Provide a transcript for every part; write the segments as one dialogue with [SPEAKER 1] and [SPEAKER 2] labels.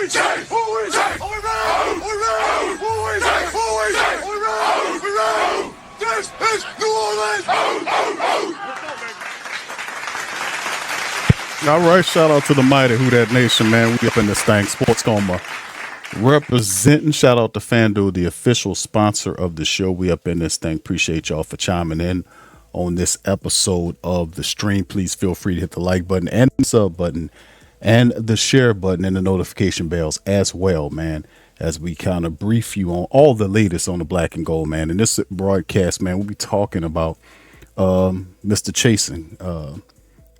[SPEAKER 1] All right, shout out to the mighty Who That Nation, man. We up in this thing. Sports Coma representing. Shout out to FanDuel, the official sponsor of the show. We up in this thing. Appreciate y'all for chiming in on this episode of the stream. Please feel free to hit the like button and the sub button and the share button and the notification bells as well, man, as we kind of brief you on all the latest on the black and gold, man. In this broadcast, man, we'll be talking about Mr. Chaisson.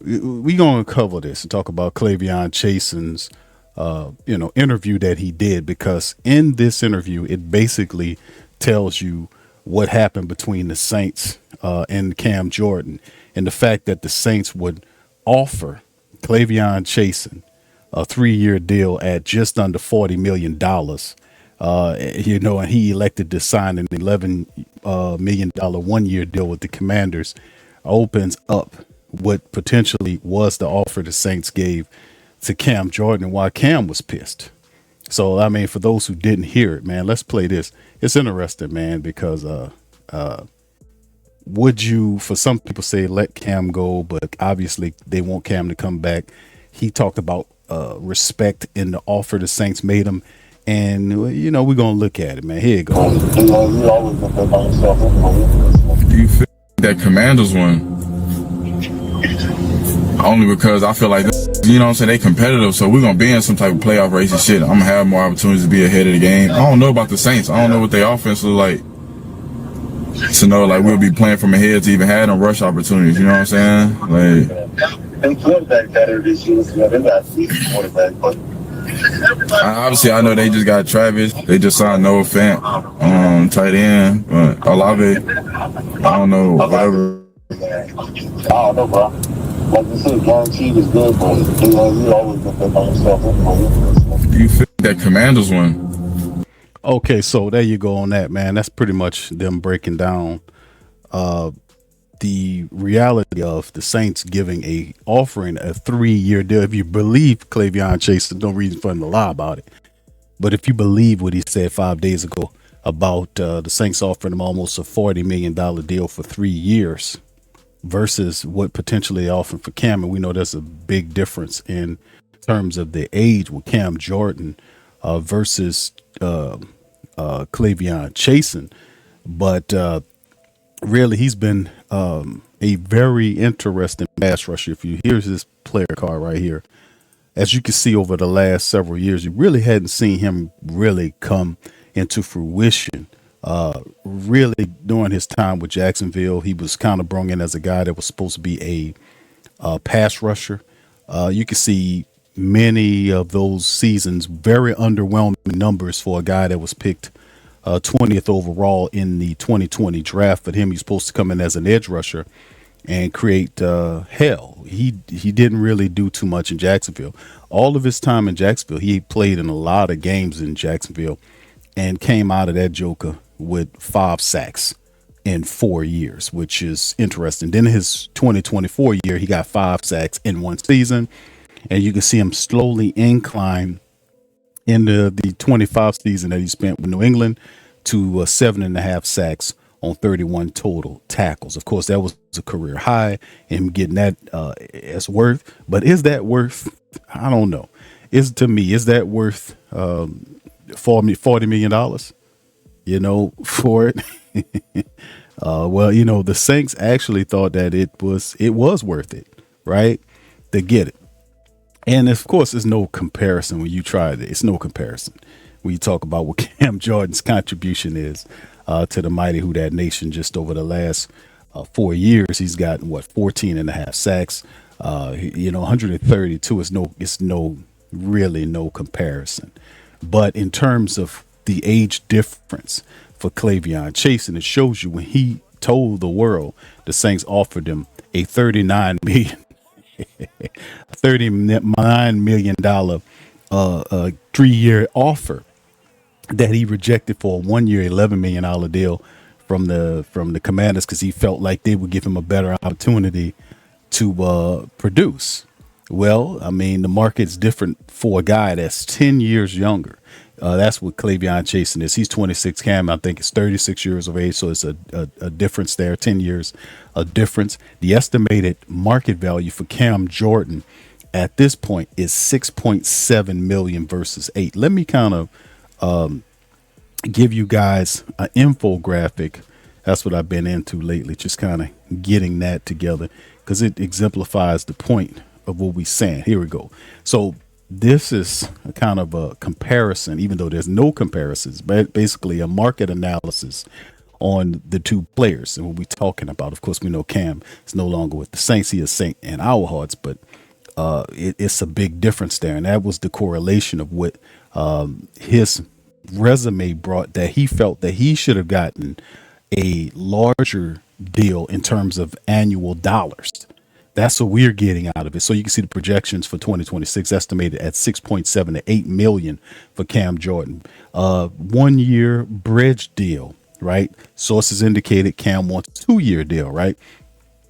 [SPEAKER 1] We're going to cover this and talk about K'Lavon Chaisson's, interview that he did, because in this interview, it basically tells you what happened between the Saints and Cam Jordan, and the fact that the Saints would offer K'Lavon Chaisson a 3-year deal at just under $40 million. And he elected to sign an $11 million 1-year deal with the Commanders. Opens up what potentially was the offer the Saints gave to Cam Jordan, and why Cam was pissed. So, I mean, for those who didn't hear it, man, let's play this. It's interesting, man, because would you, for some people say let Cam go, but obviously they want Cam to come back. He talked about respect in the offer the Saints made him. And, we're going to look at it, man. Here you go.
[SPEAKER 2] Do you feel that Commanders one? Only because I feel like, they competitive, so we're going to be in some type of playoff race and shit. I'm going to have more opportunities to be ahead of the game. I don't know about the Saints. I don't know what their offense look like to know, like, we'll be playing from ahead to even have them rush opportunities, you know what I'm saying? Like,
[SPEAKER 3] and quarterback better this year. They got a quarterback, but
[SPEAKER 2] obviously, I know they just got Travis. They just signed Noah Fant, tight end. But Olave, I don't know, whatever.
[SPEAKER 3] I don't know, bro. Like you said, guaranteed is good, but you always get that by yourself.
[SPEAKER 2] Do you feel that Commanders win?
[SPEAKER 1] Okay, so there you go on that, man. That's pretty much them breaking down the reality of the Saints offering a 3-year deal. If you believe K'Lavon Chaisson, no reason for him to lie about it. But if you believe what he said 5 days ago about the Saints offering him almost a $40 million deal for 3 years versus what potentially they're offering for Cam, and we know there's a big difference in terms of the age with Cam Jordan versus K'Lavon Chaisson. But really, he's been a very interesting pass rusher. Here's his player card right here. As you can see, over the last several years, you really hadn't seen him really come into fruition. Really, during his time with Jacksonville, he was kind of brought in as a guy that was supposed to be a pass rusher. You can see many of those seasons, very underwhelming numbers for a guy that was picked 20th overall in the 2020 draft. For him, he's supposed to come in as an edge rusher and create hell. He didn't really do too much in Jacksonville. All of his time in Jacksonville, he played in a lot of games in Jacksonville and came out of that joker with 5 sacks in 4 years, which is interesting. Then his 2024 year, he got 5 sacks in 1 season, and you can see him slowly incline into the 25 season that he spent with New England to 7.5 sacks on 31 total tackles. Of course, that was a career high, him getting that as worth. But is that worth? I don't know. Is that worth $40 million? For it. Well, the Saints actually thought that it was worth it, right? To get it. And of course, there's no comparison when you try it. It's no comparison when you talk about what Cam Jordan's contribution is to the mighty Who That Nation. Just over the last 4 years, he's gotten 14.5 sacks. 132 is really no comparison. But in terms of the age difference for K'Lavon Chaisson, it shows you when he told the world the Saints offered him a $39 million 3-year offer that he rejected for a 1-year $11 million deal from the Commanders, because he felt like they would give him a better opportunity to produce. Well, I mean, the market's different for a guy that's 10 years younger. That's what K'Lavon Chaisson is. He's 26. Cam, I think, is 36 years of age. So it's a difference there, 10 years, a difference. The estimated market value for Cam Jordan at this point is 6.7 million versus 8. Let me kind of give you guys an infographic. That's what I've been into lately, just kind of getting that together because it exemplifies the point of what we're saying. Here we go. So this is a kind of a comparison, even though there's no comparisons, but basically a market analysis on the two players and what we're talking about. Of course, we know Cam is no longer with the Saints. He is Saint in our hearts, but it's a big difference there. And that was the correlation of what his resume brought, that he felt that he should have gotten a larger deal in terms of annual dollars. That's what we're getting out of it. So you can see the projections for 2026 estimated at 6.7 to 8 million for Cam Jordan. 1 year bridge deal, right? Sources indicated Cam wants a 2-year deal, right?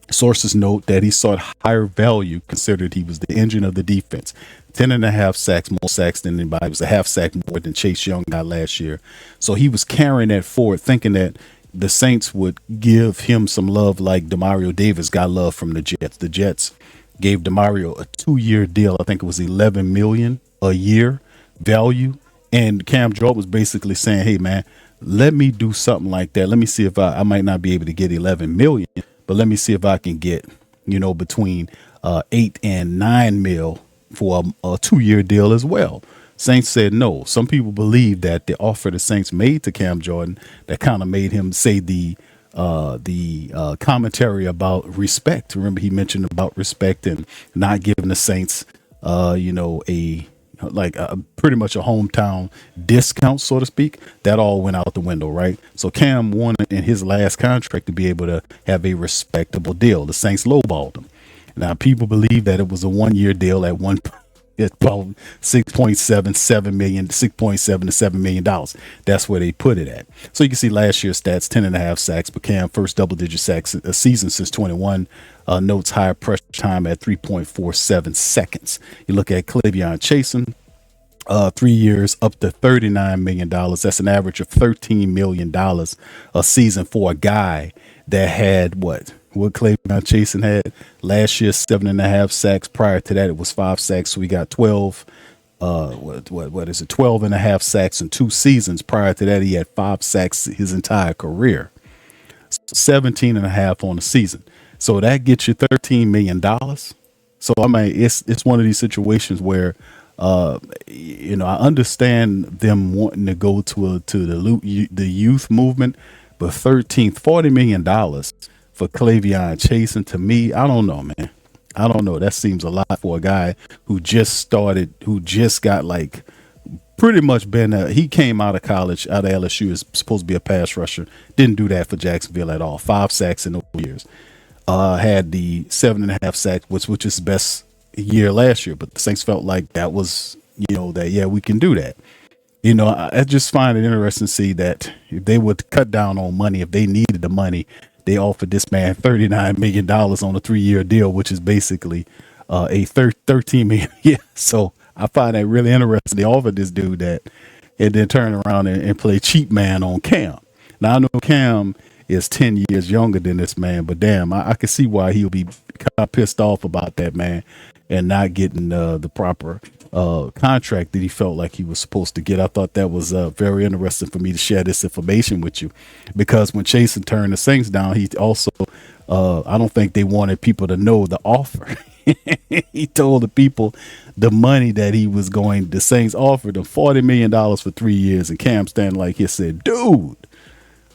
[SPEAKER 1] Sources note that he sought higher value, considered he was the engine of the defense. 10.5 sacks, more sacks than anybody. It was a half sack more than Chase Young got last year. So he was carrying that forward, thinking that the Saints would give him some love like Demario Davis got love from the Jets. The Jets gave Demario a 2-year deal. I think it was 11 million a year value. And Cam Jordan was basically saying, hey, man, let me do something like that. Let me see if I might not be able to get 11 million, but let me see if I can get, between 8 and 9 mil for a 2-year deal as well. Saints said no. Some people believe that the offer the Saints made to Cam Jordan that kind of made him say the commentary about respect. Remember, he mentioned about respect and not giving the Saints, pretty much a hometown discount, so to speak. That all went out the window, right? So Cam wanted in his last contract to be able to have a respectable deal. The Saints lowballed him. Now, people believe that it was a 1-year deal at one point. It's about 6.7 million, 6.7 to $7 million. That's where they put it at. So you can see last year's stats, 10.5 sacks, but Cam first double-digit sacks a season since 21. Notes higher pressure time at 3.47 seconds. You look at K'Lavon Chaisson, 3 years, up to $39 million. That's an average of $13 million a season for a guy that had what K'Lavon Chaisson had last year, 7.5 sacks. Prior to that, it was 5 sacks. So we got 12. What is it? 12.5 sacks in 2 seasons. Prior to that, he had 5 sacks his entire career. 17.5 on the season. So that gets you $13 million. So I mean, it's one of these situations where I understand them wanting to go to the youth movement, but $40 million for K'Lavon Chaisson, to me, I don't know, man. I don't know. That seems a lot for a guy who just started, who just got pretty much he came out of college, out of LSU, is supposed to be a pass rusher. Didn't do that for Jacksonville at all. 5 sacks in 0 years. Had the 7.5 sacks, which is his best year last year, but the Saints felt like that was, we can do that. I just find it interesting to see that if they would cut down on money, if they needed the money, they offered this man $39 million on a 3-year deal, which is basically a 13 million. Yeah. So I find that really interesting. They offered this dude that and then turn around and play cheap man on Cam. Now I know Cam is 10 years younger than this man, but damn, I can see why he'll be kind of pissed off about that, man, and not getting the proper contract that he felt like he was supposed to get. I thought that was very interesting for me to share this information with you, because when Chaisson turned the Saints down, he also, I don't think they wanted people to know the offer. He told the people the money that the Saints offered him $40 million for 3 years, and Cam standing like he said, dude,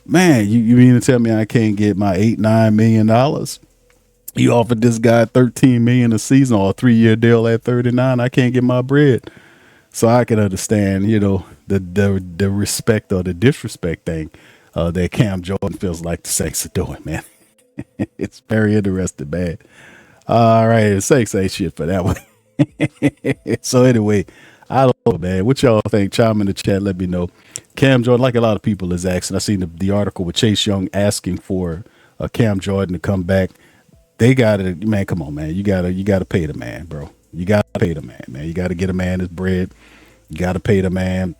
[SPEAKER 1] man, you mean to tell me I can't get my $8-9 million? You offered this guy $13 million a season or a 3-year deal at 39. I can't get my bread. So I can understand, the respect or the disrespect thing that Cam Jordan feels like the Saints are doing, man. It's very interesting, man. All right, the Saints ain't shit for that one. So anyway, I don't know, man. What y'all think? Chime in the chat. Let me know. Cam Jordan, like a lot of people is asking. I seen the article with Chase Young asking for Cam Jordan to come back. They got it, man. Come on, man. You gotta pay the man, bro. You got to pay the man. You got to get a man his bread. You got to pay the man.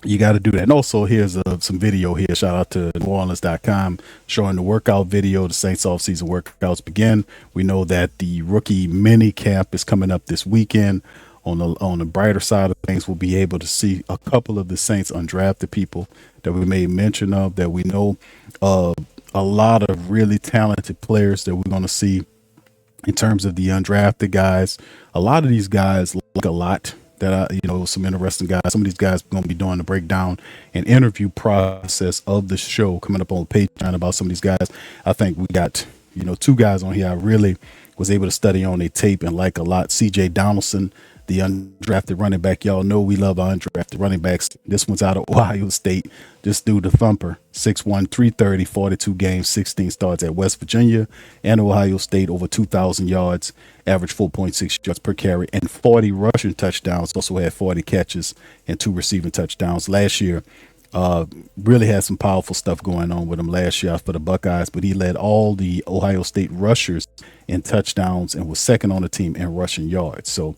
[SPEAKER 1] You got to do that. And also, here's some video here. Shout out to NewOrleans.com showing the workout video. The Saints offseason workouts begin. We know that the rookie mini camp is coming up this weekend. On the brighter side of things, we'll be able to see a couple of the Saints undrafted people that we made mention of, that we know a lot of really talented players that we're going to see in terms of the undrafted guys. A lot of these guys look a lot. That some interesting guys. Some of these guys are going to be doing the breakdown and interview process of the show coming up on Patreon about some of these guys. I think we got two guys on here I really was able to study on their tape and like a lot. CJ Donaldson, the undrafted running back. Y'all know we love our undrafted running backs. This one's out of Ohio State. This dude, the thumper, 6'1", 330, 42 games, 16 starts at West Virginia and Ohio State, over 2,000 yards, average 4.6 yards per carry, and 40 rushing touchdowns. Also had 40 catches and 2 receiving touchdowns last year. Really had some powerful stuff going on with him last year for the Buckeyes, but he led all the Ohio State rushers in touchdowns and was second on the team in rushing yards. So,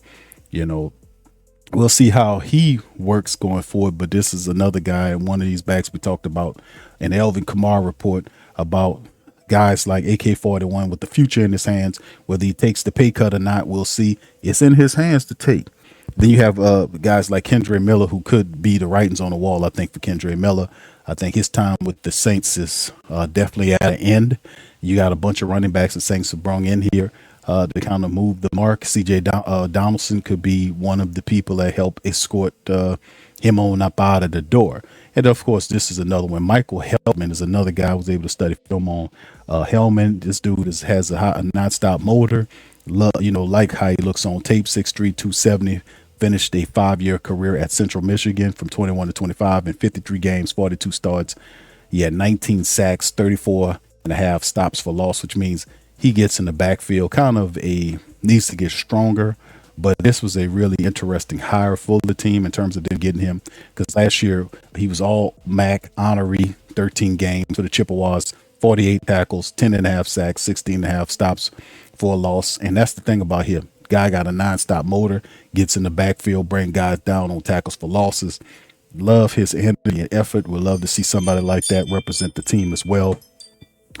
[SPEAKER 1] we'll see how he works going forward, but this is another guy, and one of these backs we talked about in the Elvin Kamara report about guys like AK-41 with the future in his hands. Whether he takes the pay cut or not, we'll see. It's in his hands to take. Then you have guys like Kendre Miller, who could be the writings on the wall, I think, for Kendre Miller. I think his time with the Saints is definitely at an end. You got a bunch of running backs the Saints have brought in here to kind of move the mark. CJ Donaldson could be one of the people that help escort him on up out of the door. And of course, this is another one. Michael Hellman is another guy I was able to study film on. Hellman, this dude has a nonstop motor. Like how he looks on tape, 6'3", 270. Finished a 5-year career at Central Michigan from 21 to 25 in 53 games, 42 starts. He had 19 sacks, 34 and a half stops for loss, which means he gets in the backfield, needs to get stronger. But this was a really interesting hire for the team in terms of them getting him, because last year he was all MAC honoree, 13 games for the Chippewas, 48 tackles, 10 and a half sacks, 16 and a half stops for a loss. And that's the thing about him. Guy got a nonstop motor, gets in the backfield, bring guys down on tackles for losses. Love his energy and effort. Would love to see somebody like that represent the team as well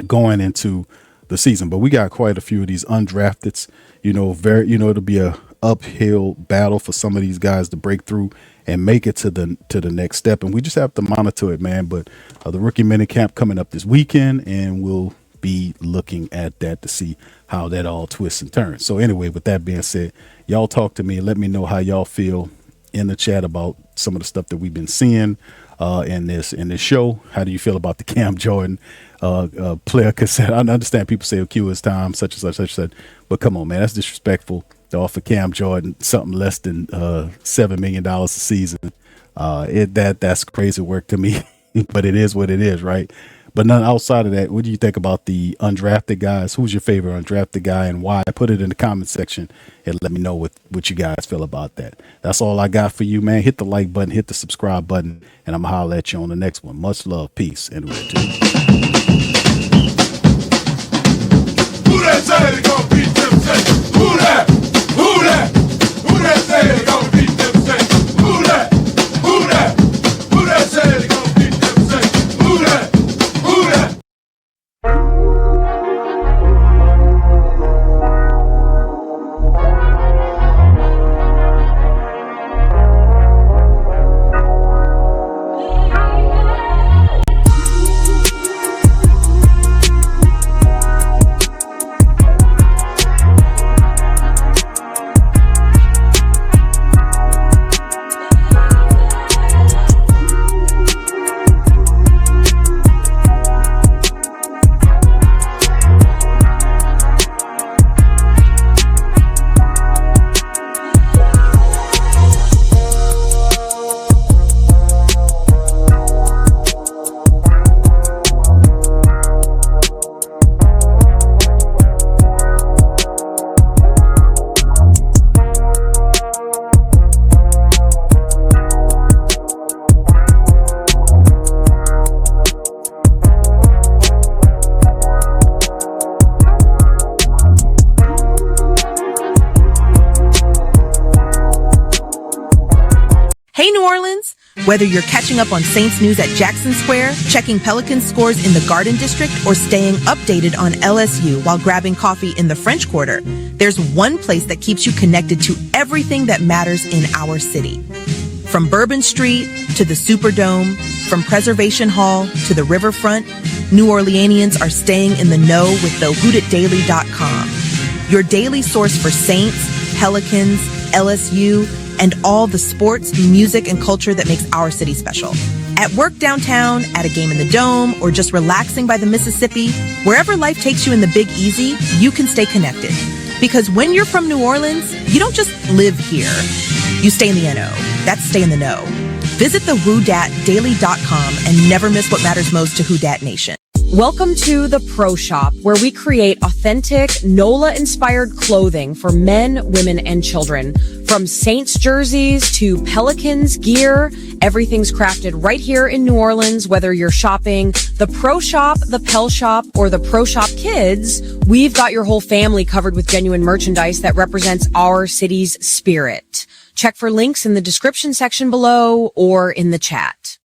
[SPEAKER 1] going into the season. But we got quite a few of these undrafteds. It'll be a uphill battle for some of these guys to break through and make it to the next step. And we just have to monitor it, man. But the rookie mini camp coming up this weekend, and we'll be looking at that to see how that all twists and turns. So anyway, with that being said, y'all talk to me and let me know how y'all feel in the chat about some of the stuff that we've been seeing in this show. How do you feel about the Cam Jordan player cassette? I understand people say Q is time, such and such, but come on, man, that's disrespectful to offer Cam Jordan something less than $7 million a season. That's crazy work to me, but it is what it is, right? But none outside of that, what do you think about the undrafted guys? Who's your favorite undrafted guy and why? Put it in the comment section and let me know what you guys feel about that. That's all I got for you, man. Hit the like button, hit the subscribe button, and I'm going to holler at you on the next one. Much love, peace, and we'll do.
[SPEAKER 4] Who that say they gonna beat them Saints? Who that? Who that? Who that say they gonna beat them Saints? Who that? Who that? Who that say they gonna beat them Saints? Who that? Who that?
[SPEAKER 5] Whether you're catching up on Saints news at Jackson Square, checking Pelicans scores in the Garden District, or staying updated on LSU while grabbing coffee in the French Quarter, there's one place that keeps you connected to everything that matters in our city. From Bourbon Street to the Superdome, from Preservation Hall to the Riverfront, New Orleanians are staying in the know with thewhodatdaily.com. Your daily source for Saints, Pelicans, LSU, and all the sports, music, and culture that makes our city special. At work downtown, at a game in the Dome, or just relaxing by the Mississippi, wherever life takes you in the Big Easy, you can stay connected. Because when you're from New Orleans, you don't just live here. You stay in the NO. That's stay in the know. Visit thewhodatdaily.com and never miss what matters most to Who Dat Nation.
[SPEAKER 6] Welcome to the Pro Shop, where we create authentic NOLA-inspired clothing for men, women, and children. From Saints jerseys to Pelicans gear, everything's crafted right here in New Orleans. Whether you're shopping the Pro Shop, the Pel Shop, or the Pro Shop Kids, we've got your whole family covered with genuine merchandise that represents our city's spirit. Check for links in the description section below or in the chat.